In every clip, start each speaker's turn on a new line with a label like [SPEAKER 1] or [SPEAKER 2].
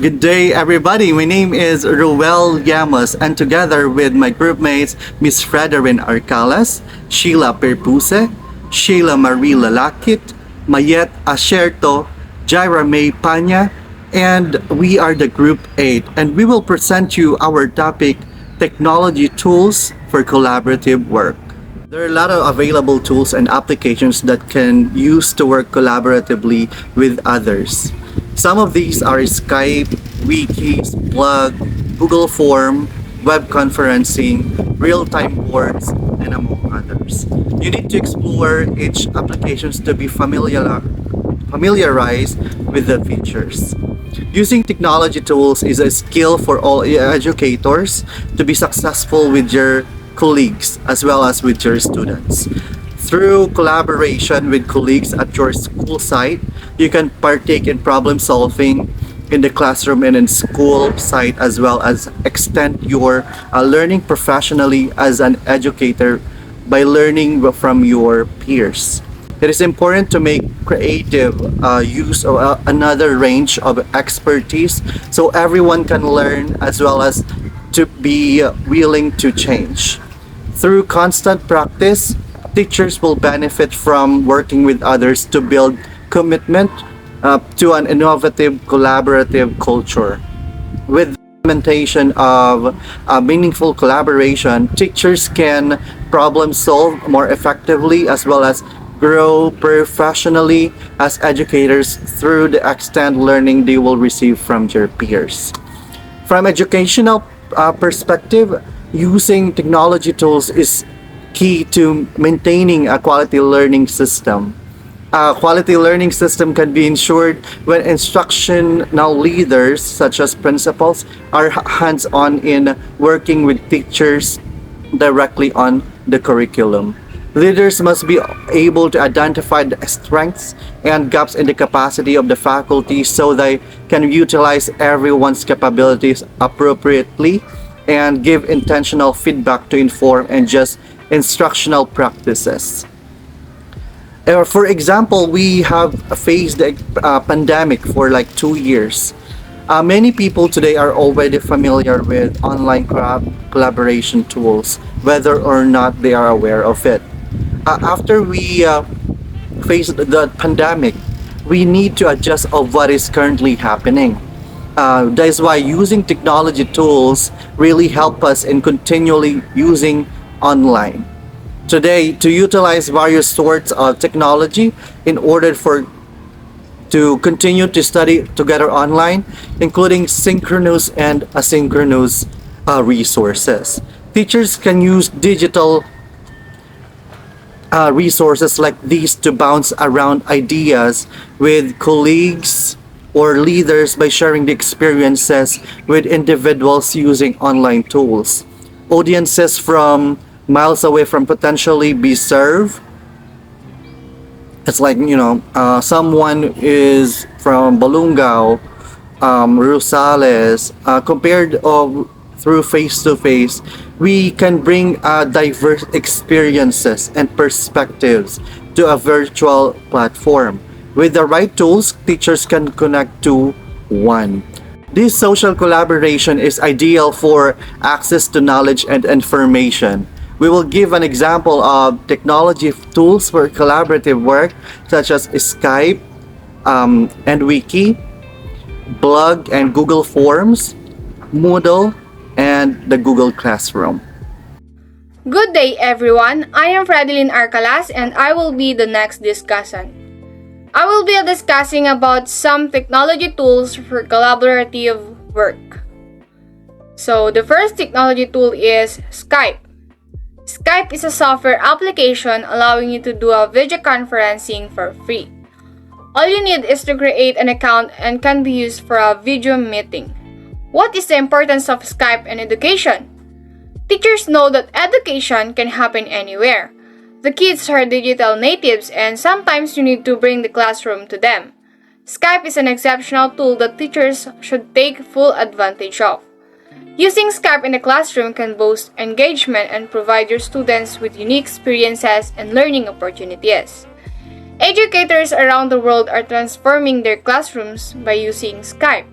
[SPEAKER 1] Good day, everybody. My name is Ruel Llamas, and together with my groupmates, Miss Frederin Arcalas, Sheila Perpuse, Sheila Marie Lalakit, Mayet Asherto, Jaira May Panya, and we are the Group 8, and we will present you our topic, Technology Tools for Collaborative Work. There are a lot of available tools and applications that can use to work collaboratively with others. Some of these are Skype, Wikis, Plug, Google Form, web conferencing, real-time boards, and among others. You need to explore each applications to be familiarized with the features. Using technology tools is a skill for all educators to be successful with your colleagues as well as with your students. Through collaboration with colleagues at your school site, you can partake in problem solving in the classroom and in school site, as well as extend your learning professionally as an educator by learning from your peers. It is important to make creative use of another range of expertise so everyone can learn as well as to be willing to change. Through constant practice, teachers will benefit from working with others to build commitment to an innovative, collaborative culture. With the implementation of meaningful collaboration, teachers can problem solve more effectively as well as grow professionally as educators through the extent learning they will receive from their peers. From educational perspective, using technology tools is key to maintaining a quality learning system. A quality learning system can be ensured when instructional leaders, such as principals, are hands-on in working with teachers directly on the curriculum. Leaders must be able to identify the strengths and gaps in the capacity of the faculty so they can utilize everyone's capabilities appropriately and give intentional feedback to inform and just instructional practices. For example, we have faced the pandemic for like 2 years. Many people today are already familiar with online collaboration tools, whether or not they are aware of it. After we face the pandemic, we need to adjust of what is currently happening. That is why using technology tools really help us in continually using online. Today, to utilize various sorts of technology in order to continue to study together online, including synchronous and asynchronous resources. Teachers can use digital resources like these to bounce around ideas with colleagues or leaders by sharing the experiences with individuals using online tools. Audiences from miles away from potentially be served. It's like, someone is from Balungao, Rosales, compared through face-to-face, we can bring diverse experiences and perspectives to a virtual platform. With the right tools, teachers can connect to one. This social collaboration is ideal for access to knowledge and information. We will give an example of technology tools for collaborative work such as Skype and Wiki, Blog and Google Forms, Moodle, and the Google Classroom.
[SPEAKER 2] Good day, everyone. I am Fredelyn Arcalas and I will be the next discussant. I will be discussing about some technology tools for collaborative work. So, the first technology tool is Skype. Skype is a software application allowing you to do a video conferencing for free. All you need is to create an account and can be used for a video meeting. What is the importance of Skype in education? Teachers know that education can happen anywhere. The kids are digital natives and sometimes you need to bring the classroom to them. Skype is an exceptional tool that teachers should take full advantage of. Using Skype in the classroom can boost engagement and provide your students with unique experiences and learning opportunities. Educators around the world are transforming their classrooms by using Skype.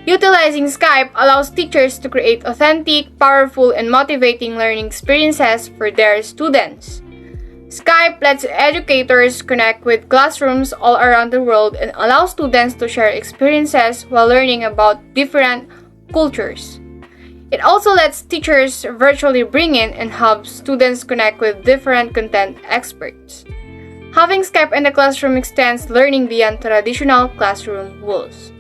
[SPEAKER 2] Utilizing Skype allows teachers to create authentic, powerful, and motivating learning experiences for their students. Skype lets educators connect with classrooms all around the world and allows students to share experiences while learning about different cultures. It also lets teachers virtually bring in and have students connect with different content experts. Having Skype in the classroom extends learning beyond traditional classroom rules.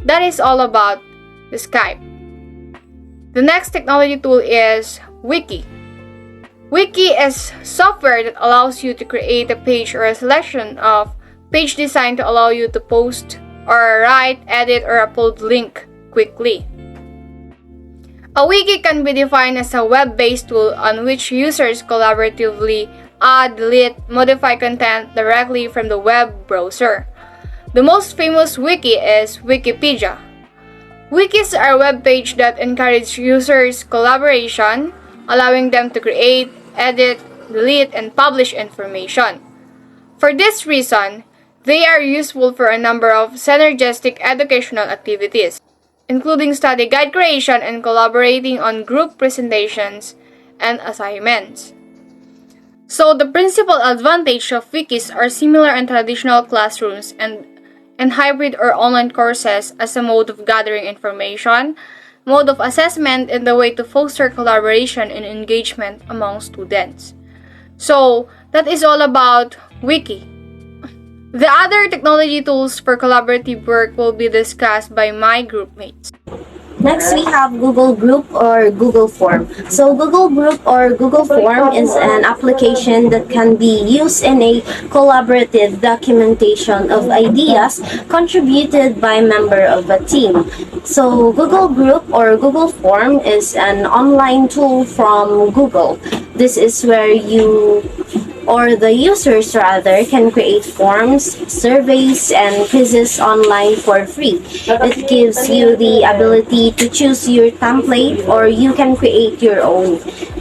[SPEAKER 2] That is all about the Skype. The next technology tool is Wiki. Wiki is software that allows you to create a page or a selection of page design to allow you to post or write, edit, or upload link quickly. A wiki can be defined as a web-based tool on which users collaboratively add, delete, modify content directly from the web browser. The most famous wiki is Wikipedia. Wikis are a web page that encourage users' collaboration, allowing them to create, edit, delete, and publish information. For this reason, they are useful for a number of synergistic educational activities, including study guide creation and collaborating on group presentations and assignments. So the principal advantage of wikis are similar in traditional classrooms and hybrid or online courses as a mode of gathering information, mode of assessment, and the way to foster collaboration and engagement among students. So that is all about Wiki. The other technology tools for collaborative work will be discussed by my group mates.
[SPEAKER 3] Next, we have Google Group or Google Form. So Google Group or Google Form is an application that can be used in a collaborative documentation of ideas contributed by a member of a team. So Google Group or Google Form is an online tool from Google. This is where you or the users rather can create forms, surveys, and quizzes online for free. It gives you the ability to choose your template or you can create your own.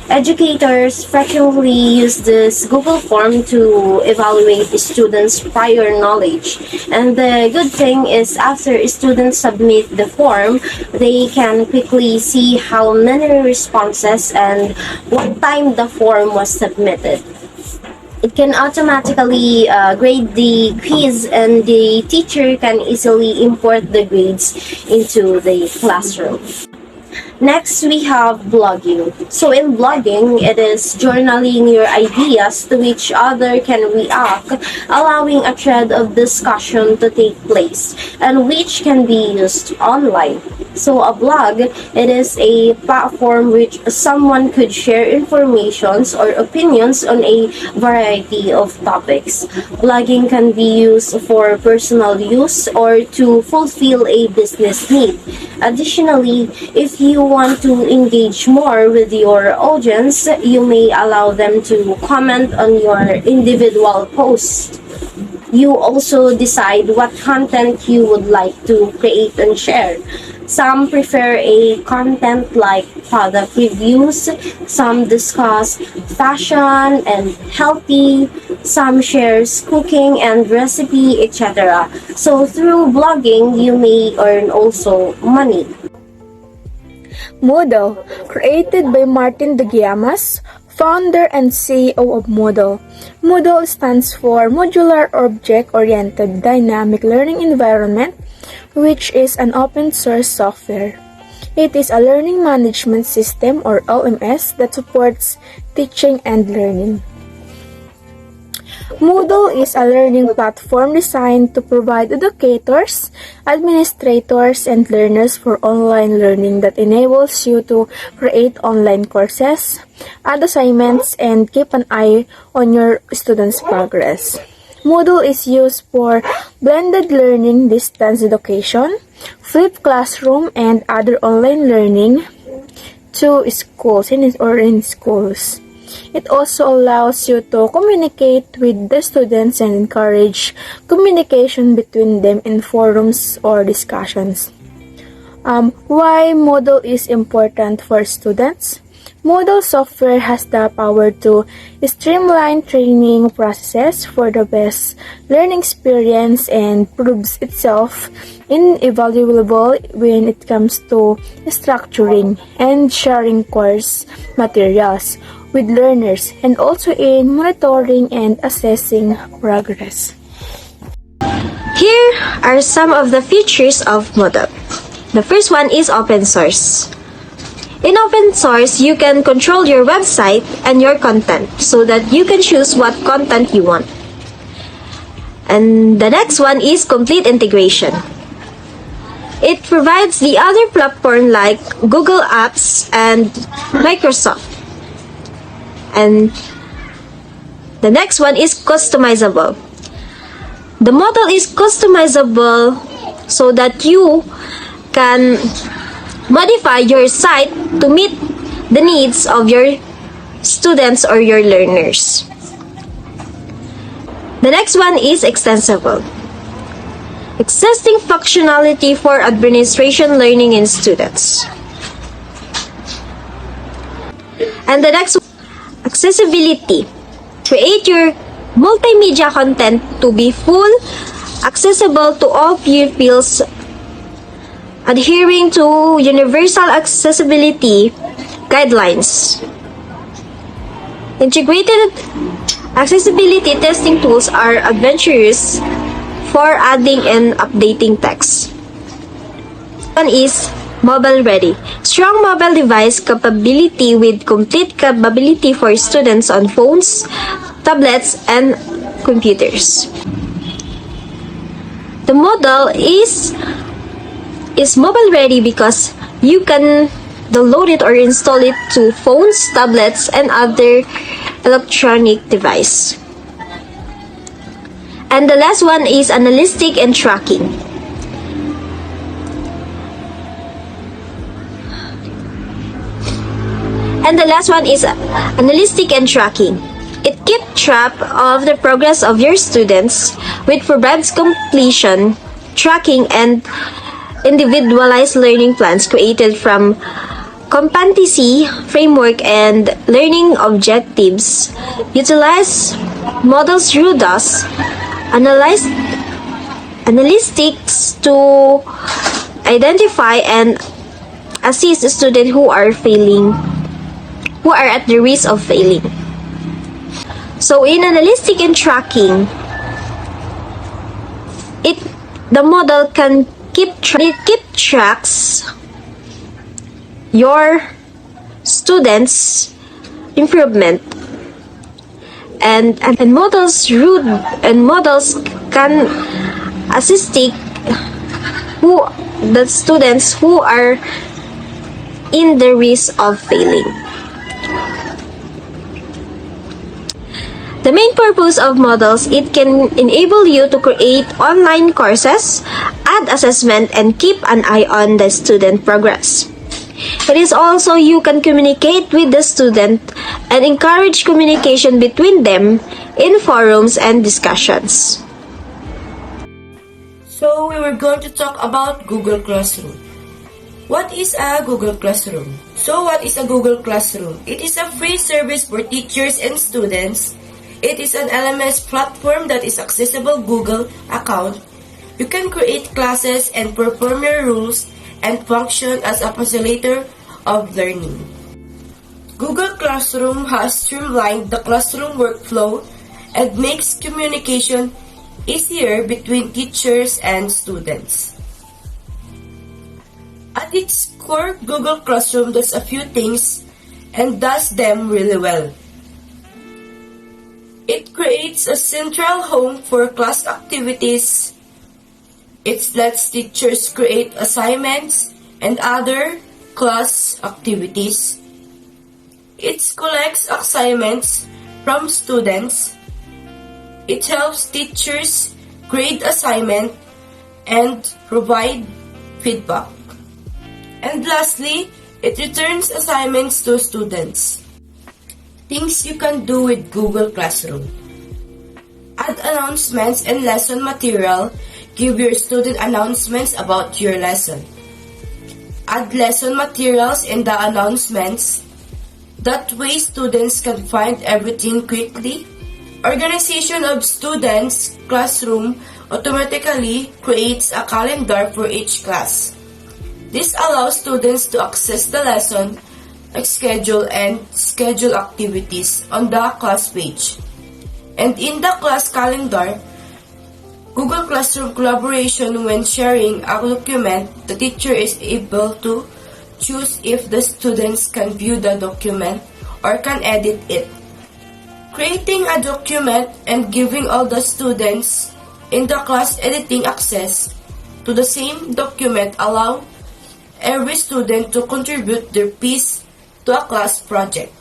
[SPEAKER 3] Educators frequently use this Google form to evaluate students' prior knowledge. And the good thing is after students submit the form, they can quickly see how many responses and what time the form was submitted. It can automatically grade the quiz and the teacher can easily import the grades into the classroom. Next, we have blogging. So in blogging, it is journaling your ideas to which other can react, allowing a thread of discussion to take place and which can be used online. So a blog, it is a platform which someone could share informations or opinions on a variety of topics. Blogging can be used for personal use or to fulfill a business need. Additionally, if you want to engage more with your audience, you may allow them to comment on your individual post. You also decide what content you would like to create and share. Some prefer a content like product reviews, some discuss fashion and healthy, some shares cooking and recipe, etc. So through blogging, you may earn also money.
[SPEAKER 4] Moodle, created by Martin de Guillermas, founder and CEO of Moodle. Moodle stands for Modular Object-Oriented Dynamic Learning Environment, which is an open-source software. It is a learning management system or LMS that supports teaching and learning. Moodle is a learning platform designed to provide educators, administrators, and learners for online learning that enables you to create online courses, add assignments, and keep an eye on your students' progress. Moodle is used for blended learning, distance education, flipped classroom, and other online learning to schools or in schools. It also allows you to communicate with the students and encourage communication between them in forums or discussions. Why Moodle is important for students? Moodle software has the power to streamline training processes for the best learning experience and proves itself invaluable when it comes to structuring and sharing course materials with learners and also in monitoring and assessing progress.
[SPEAKER 3] Here are some of the features of Moodle. The first one is open source. In open source, you can control your website and your content so that you can choose what content you want. And the next one is complete integration. It provides the other platform like Google Apps and Microsoft. And the next one is customizable. The model is customizable so that you can modify your site to meet the needs of your students or your learners. The next one is extensible. Existing functionality for administration, learning, and students. And the next one, accessibility. Create your multimedia content to be full, accessible to all pupils, adhering to universal accessibility guidelines. Integrated accessibility testing tools are adventurous for adding and updating text. One is mobile ready. Strong mobile device capability with complete capability for students on phones, tablets, and computers. The model is mobile ready because you can download it or install it to phones, tablets, and other electronic device. And the last one is analytic and tracking. And the last one is analytic and tracking. It keeps track of the progress of your students, which provides completion, tracking, and individualized learning plans created from competency framework and learning objectives. Utilize models through thus analytics to identify and assist students who are at the risk of failing. So in analytic and tracking, the model can keep tracks your students' improvement, and models can assist the students who are in the risk of failing. The main purpose of models, it can enable you to create online courses, add assessment, and keep an eye on the student progress. It is also you can communicate with the student and encourage communication between them in forums and discussions.
[SPEAKER 5] So we were going to talk about Google Classroom. What is a Google Classroom? So what is a Google Classroom? It is a free service for teachers and students. It is an LMS platform that is accessible Google account. You can create classes and perform your rules and function as a facilitator of learning. Google Classroom has streamlined the classroom workflow and makes communication easier between teachers and students. At its core, Google Classroom does a few things and does them really well. It creates a central home for class activities. It lets teachers create assignments and other class activities. It collects assignments from students. It helps teachers grade assignment and provide feedback. And lastly, it returns assignments to students. Things you can do with Google Classroom. Add announcements and lesson material. Give your student announcements about your lesson. Add lesson materials in the announcements. That way students can find everything quickly. Organization of students' classroom automatically creates a calendar for each class. This allows students to access the lesson, schedule, and schedule activities on the class page. And in the class calendar, Google Classroom collaboration when sharing a document, the teacher is able to choose if the students can view the document or can edit it. Creating a document and giving all the students in the class editing access to the same document allow every student to contribute their piece to a class project.